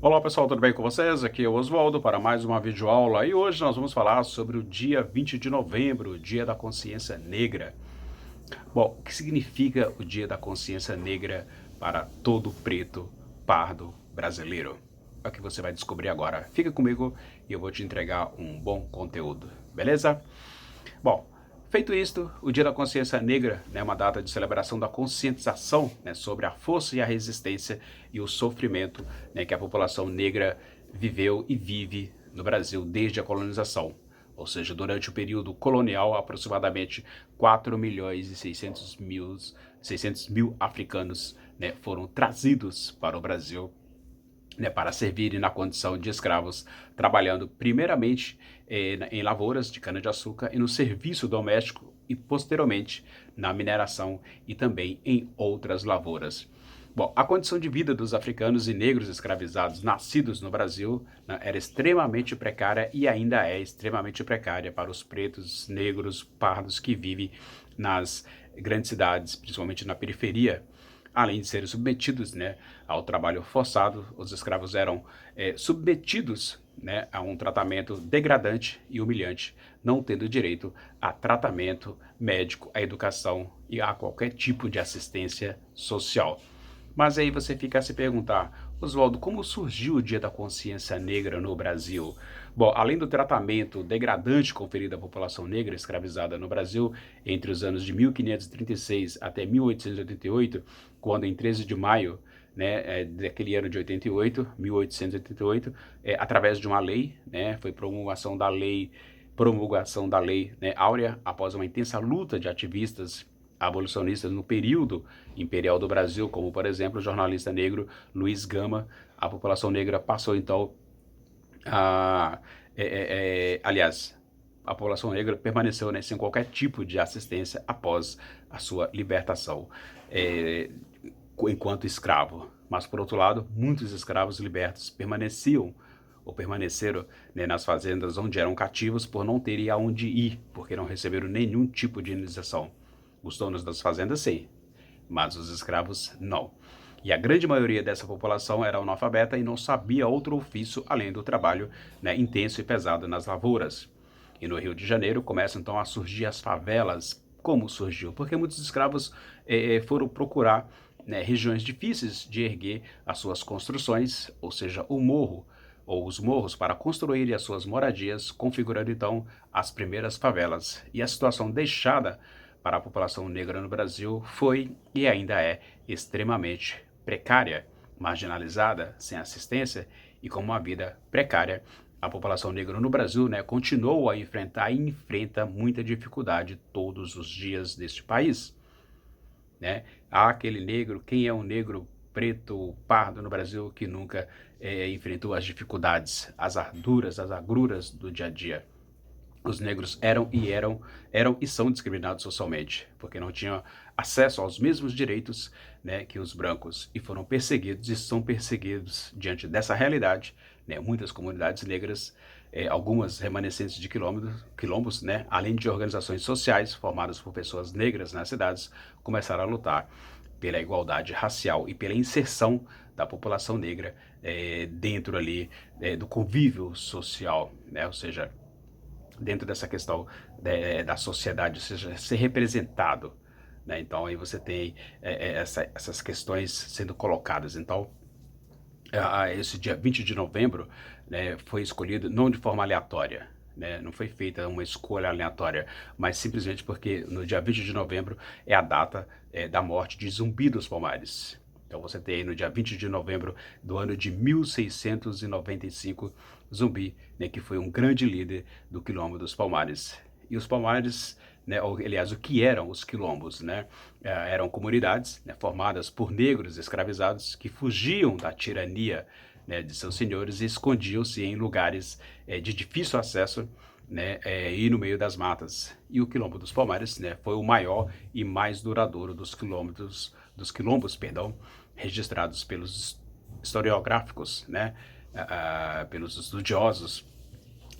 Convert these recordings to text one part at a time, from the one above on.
Olá pessoal, tudo bem com vocês? Aqui é o Oswaldo para mais uma videoaula e hoje nós vamos falar sobre o dia 20 de novembro, o Dia da Consciência Negra. Bom, o que significa o Dia da Consciência Negra para todo preto, pardo brasileiro? É o que você vai descobrir agora. Fica comigo e eu vou te entregar um bom conteúdo, beleza? Bom, feito isto, o Dia da Consciência Negra é uma data de celebração da conscientização, sobre a força e a resistência e o sofrimento, que a população negra viveu e vive no Brasil desde a colonização. Ou seja, durante o período colonial, aproximadamente 4 milhões e 600 mil africanos, foram trazidos para o Brasil, para servirem na condição de escravos, trabalhando primeiramente em lavouras de cana-de-açúcar e no serviço doméstico e posteriormente na mineração e também em outras lavouras. Bom, a condição de vida dos africanos e negros escravizados nascidos no Brasil, era extremamente precária e ainda é extremamente precária para os pretos, negros, pardos que vivem nas grandes cidades, principalmente na periferia. Além de serem submetidos, ao trabalho forçado, os escravos eram submetidos, a um tratamento degradante e humilhante, não tendo direito a tratamento médico, a educação e a qualquer tipo de assistência social. Mas aí você fica a se perguntar, Oswaldo, como surgiu o Dia da Consciência Negra no Brasil? Bom, além do tratamento degradante conferido à população negra escravizada no Brasil entre os anos de 1536 até 1888, quando em 13 de maio, daquele ano de 88, 1888, através de uma lei, foi promulgação da lei, Áurea, após uma intensa luta de ativistas abolicionistas no período imperial do Brasil, como por exemplo o jornalista negro Luiz Gama. A população negra passou então aliás, a população negra permaneceu, sem qualquer tipo de assistência após a sua libertação enquanto escravo. Mas, por outro lado, muitos escravos libertos permaneceram, nas fazendas onde eram cativos por não terem aonde ir, porque não receberam nenhum tipo de indenização. Os donos das fazendas, sim, mas os escravos, não. E a grande maioria dessa população era analfabeta e não sabia outro ofício além do trabalho, intenso e pesado nas lavouras. E no Rio de Janeiro começam então a surgir as favelas. Como surgiu? Porque muitos escravos foram procurar, regiões difíceis de erguer as suas construções, ou seja, o morro ou os morros, para construírem as suas moradias, configurando então as primeiras favelas. E a situação deixada para a população negra no Brasil foi e ainda é extremamente precária, marginalizada, sem assistência e com uma vida precária. A população negra no Brasil, continuou a enfrentar e enfrenta muita dificuldade todos os dias deste país. Há aquele negro, quem é um negro preto, pardo no Brasil que nunca enfrentou as dificuldades, as arduras, as agruras do dia a dia? Os negros eram e são discriminados socialmente, porque não tinham acesso aos mesmos direitos, que os brancos, e foram perseguidos e são perseguidos diante dessa realidade. Muitas comunidades negras, algumas remanescentes de quilombos, além de organizações sociais formadas por pessoas negras nas cidades, começaram a lutar pela igualdade racial e pela inserção da população negra dentro ali do convívio social, ou seja, dentro dessa questão da sociedade, ou seja, ser representado. Então aí você tem essas questões sendo colocadas. Então, esse dia 20 de novembro, foi escolhido não de forma aleatória, não foi feita uma escolha aleatória, mas simplesmente porque no dia 20 de novembro é a data da morte de Zumbi dos Palmares. Então você tem aí no dia 20 de novembro do ano de 1695, Zumbi, que foi um grande líder do Quilombo dos Palmares. E os Palmares, aliás, o que eram os quilombos, eram comunidades, formadas por negros escravizados que fugiam da tirania, de seus senhores e escondiam-se em lugares de difícil acesso, e no meio das matas. E o Quilombo dos Palmares, foi o maior e mais duradouro dos quilombos, registrados pelos historiográficos, pelos estudiosos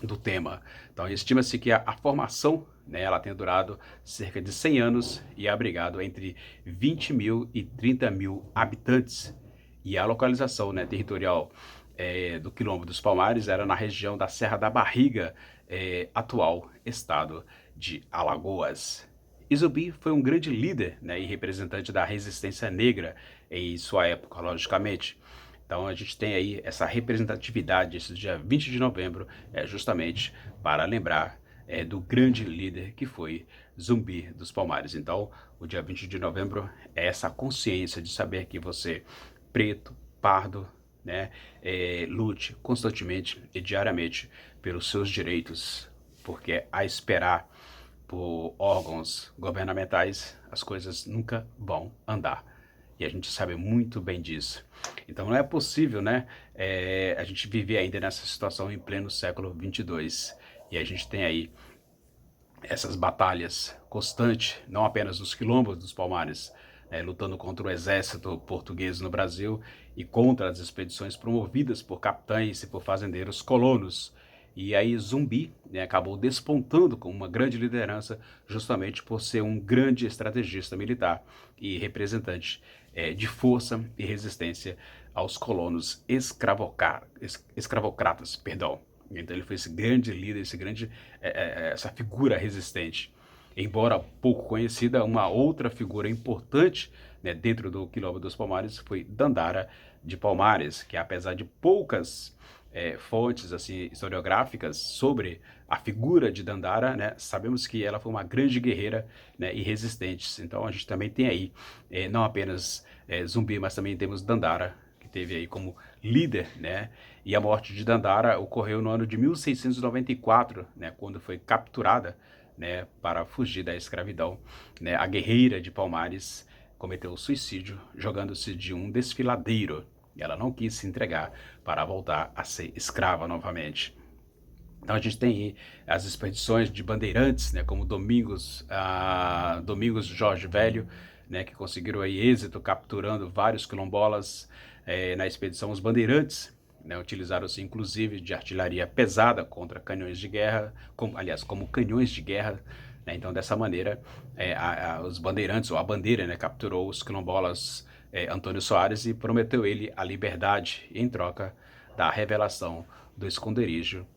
do tema. Então, estima-se que a formação, ela tenha durado cerca de 100 anos e abrigado entre 20 mil e 30 mil habitantes. E a localização, territorial do Quilombo dos Palmares era na região da Serra da Barriga, atual estado de Alagoas. E Zumbi foi um grande líder, né, e representante da resistência negra em sua época, logicamente. Então a gente tem aí essa representatividade, esse dia 20 de novembro, justamente para lembrar do grande líder que foi Zumbi dos Palmares. Então o dia 20 de novembro é essa consciência de saber que você, preto, pardo, né, lute constantemente e diariamente pelos seus direitos, porque a esperar por órgãos governamentais as coisas nunca vão andar. E a gente sabe muito bem disso. Então não é possível, né, a gente viver ainda nessa situação em pleno século 22. E a gente tem aí essas batalhas constantes, não apenas nos quilombos dos Palmares, lutando contra o exército português no Brasil e contra as expedições promovidas por capitães e por fazendeiros colonos. E aí Zumbi, né, acabou despontando com uma grande liderança justamente por ser um grande estrategista militar e representante de força e resistência aos colonos escravocratas, perdão. Então ele foi esse grande líder, essa figura resistente. Embora pouco conhecida, uma outra figura importante, né, dentro do Quilombo dos Palmares foi Dandara de Palmares, que apesar de poucas fontes assim, historiográficas sobre a figura de Dandara, né, sabemos que ela foi uma grande guerreira, né, e resistente. Então a gente também tem aí não apenas Zumbi, mas também temos Dandara, que teve aí como líder, né? E a morte de Dandara ocorreu no ano de 1694, né, quando foi capturada, né, para fugir da escravidão, né? A guerreira de Palmares cometeu suicídio jogando-se de um desfiladeiro. E ela não quis se entregar para voltar a ser escrava novamente. Então a gente tem aí as expedições de bandeirantes, né, como Domingos Jorge Velho, né, que conseguiram aí êxito capturando vários quilombolas na expedição. Os bandeirantes, né, utilizaram-se inclusive de artilharia pesada contra canhões de guerra, como canhões de guerra. Né, então dessa maneira os bandeirantes, ou a bandeira, né, capturou os quilombolas Antônio Soares e prometeu ele a liberdade em troca da revelação do esconderijo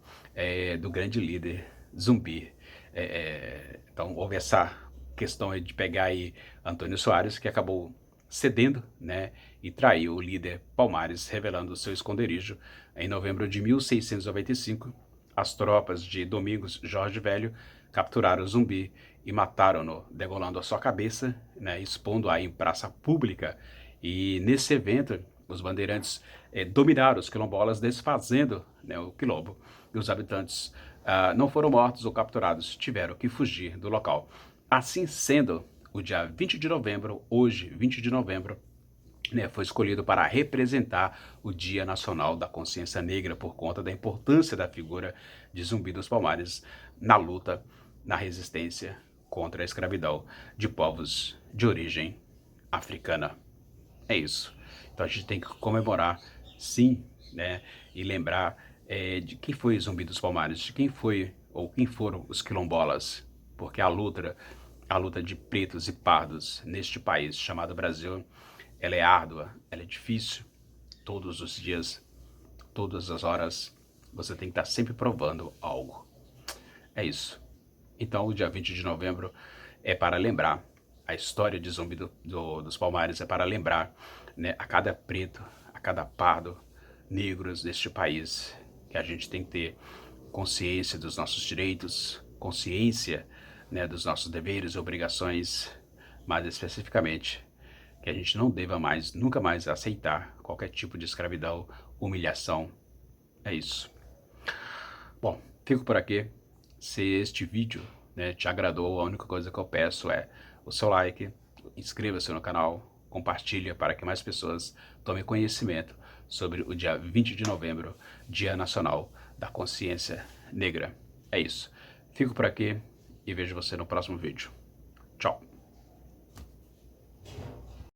do grande líder Zumbi. Então houve essa questão de pegar aí Antônio Soares, que acabou cedendo, né, e traiu o líder Palmares, revelando o seu esconderijo. Em novembro de 1695, as tropas de Domingos Jorge Velho capturaram Zumbi e mataram-no, degolando a sua cabeça, né, expondo-a em praça pública. E nesse evento, os bandeirantes dominaram os quilombolas, desfazendo, né, o quilombo. E os habitantes não foram mortos ou capturados, tiveram que fugir do local. Assim sendo, o dia 20 de novembro, hoje, 20 de novembro, né, foi escolhido para representar o Dia Nacional da Consciência Negra por conta da importância da figura de Zumbi dos Palmares na luta, na resistência contra a escravidão de povos de origem africana. É isso. Então a gente tem que comemorar, sim, né, e lembrar de quem foi Zumbi dos Palmares, de quem foi ou quem foram os quilombolas, porque a luta de pretos e pardos neste país chamado Brasil, ela é árdua, ela é difícil. Todos os dias, todas as horas, você tem que estar sempre provando algo. É isso. Então, o dia 20 de novembro é para lembrar a história de Zumbi dos Palmares, é para lembrar, né, a cada preto, a cada pardo, negros deste país, que a gente tem que ter consciência dos nossos direitos, consciência, né, dos nossos deveres e obrigações, mas especificamente que a gente não deva mais, nunca mais aceitar qualquer tipo de escravidão, humilhação. É isso. Bom, fico por aqui. Se este vídeo, né, te agradou, a única coisa que eu peço é o seu like, inscreva-se no canal, compartilha para que mais pessoas tomem conhecimento sobre o dia 20 de novembro, Dia Nacional da Consciência Negra. É isso. Fico por aqui e vejo você no próximo vídeo. Tchau.